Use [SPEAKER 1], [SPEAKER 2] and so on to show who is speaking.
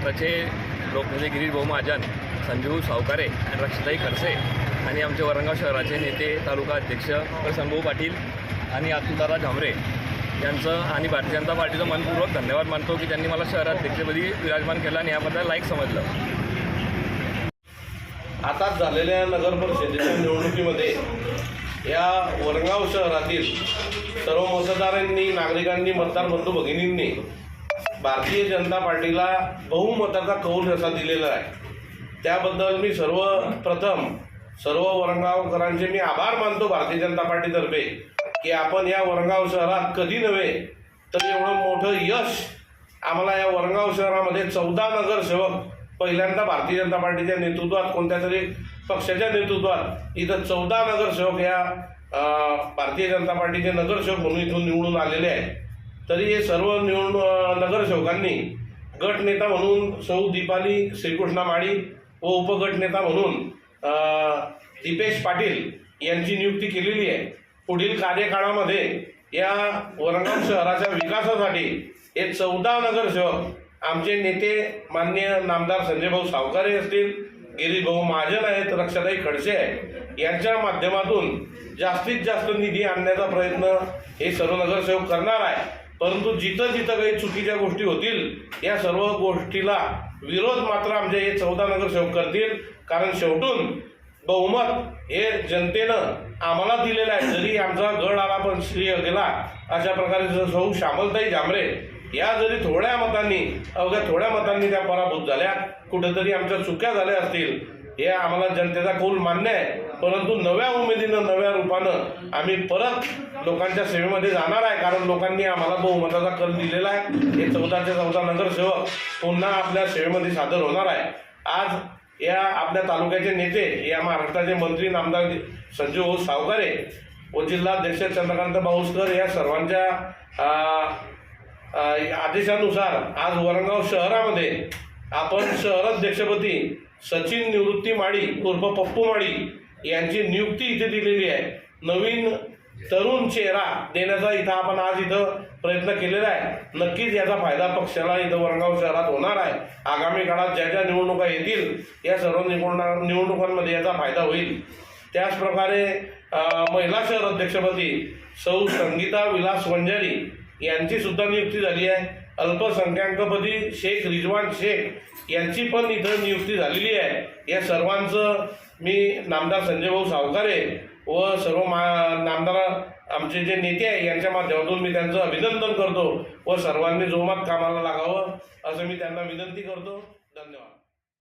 [SPEAKER 1] महाराष्ट्राचे लोक म्हणजे गिरीश भाऊ महाजन, संजू सावकारे आणि रक्षाताई खडसे आणि आमचे वरंगाव शहराचे नेते तालुका अध्यक्ष संभाऊ पाटील आणि अतुलदादा झांबरे यांचं आणि भारतीय जनता पार्टीचं मनपूर्वक धन्यवाद मानतो की त्यांनी मला शहराध्यक्षपदी विराजमान केलं आणि याबद्दल लाईक समजलं.
[SPEAKER 2] आताच झालेल्या नगर परिषदेच्या निवडणुकीमध्ये या वरंगाव शहरातील सर्व मतदारांनी, नागरिकांनी, मतदार बंधू भगिनींनी भारतीय जनता पार्टीला बहुमताचा कौल असा दिलेला आहे. त्याबद्दल मी सर्वप्रथम सर्व वरंगावकरांचे मी आभार मानतो भारतीय जनता पार्टीतर्फे की आपण या वरंगाव शहरात कधी नव्हे तर एवढं मोठं यश आम्हाला या वरंगाव शहरामध्ये 14 नगरसेवक पहिल्यांदा भारतीय जनता पार्टीच्या नेतृत्वात, कोणत्या तरी पक्षाच्या नेतृत्वात इथं 14 नगरसेवक या भारतीय जनता पार्टीचे नगरसेवक म्हणून इथून निवडून आलेले आहेत. तरी हे सर्व नगरसेवकांनी गटनेता म्हणून सौ दीपाली श्रीकृष्णा माळी व उपगटनेता म्हणून दीपेश पाटील यांची नियुक्ती केलेली आहे. पुढील कार्यकाळामध्ये या वरंगाव शहराच्या विकासासाठी हे 14 नगरसेवक आमचे नेते माननीय नामदार संजय भाऊ सावकारे असतील, गिरीश भाऊ महाजन आहेत, रक्षाताई खडसे आहेत, यांच्या माध्यमातून जास्तीत जास्त निधी आणण्याचा प्रयत्न हे सर्व नगरसेवक करणार आहे. परंतु जिथं जिथं काही चुकीच्या गोष्टी होतील या सर्व गोष्टीला विरोध मात्र आमचे हे 14 नगरसेवक करतील. कारण शेवटून बहुमत हे जनतेनं आम्हाला दिलेलं आहे. जरी आमचा गड आला पण श्रेय गेला अशा प्रकारे सौ श्यामलताई झांबरे या जरी थोड्या मतांनी, अवघ्या थोड्या मतांनी त्या पराभूत झाल्या, कुठेतरी आमच्या चुक्या झाल्या असतील, हे आम्हाला जनतेचा कौल मान्य आहे. परंतु नव्या उमेदीनं, नव्या रूपानं आम्ही परत लोकांच्या सेवेमध्ये जाणार आहे. कारण लोकांनी आम्हाला बहुमताचा कल दिलेला आहे. हे 14चे 14 नगरसेवक पुन्हा आपल्या सेवेमध्ये सादर होणार आहे. आज या आपल्या तालुक्याचे नेते, या महाराष्ट्राचे मंत्री नामदार संजू भाऊ सावकारे व जिल्हाध्यक्ष चंद्रकांत बाऊसकर या सर्वांच्या आदेशानुसार आज वरंगाव शहरामध्ये आपण शहराध्यक्षपदी सचिन निवृत्ती माळी उर्फ पप्पू माळी यांची नियुक्ती इथे दिलेली आहे. नवीन तरुण चेहरा देण्याचा इथं आपण आज इथं प्रयत्न केलेला आहे. नक्कीच याचा फायदा पक्षाला इथं वरंगाव शहरात होणार आहे. आगामी काळात ज्या ज्या निवडणुका येतील या सर्व निवडणुकांमध्ये याचा फायदा होईल. त्याचप्रकारे महिला शहर अध्यक्षपदी सौ संगीता विलास वंजारी यांची सुद्धा नियुक्ती झाली आहे. अल्पसंख्याकपदी शेख रिजवान शेख यांची पण इथं नियुक्ती झालेली आहे. या सर्वांचं मी नामदार संजय भाऊ सावकारे व सर्व नामदार आमचे जे नेते आहे यांच्या माध्यमातून मी त्यांचं अभिनंदन करतो व सर्वांनी जोमात कामाला लागावं असं मी त्यांना विनंती करतो. धन्यवाद.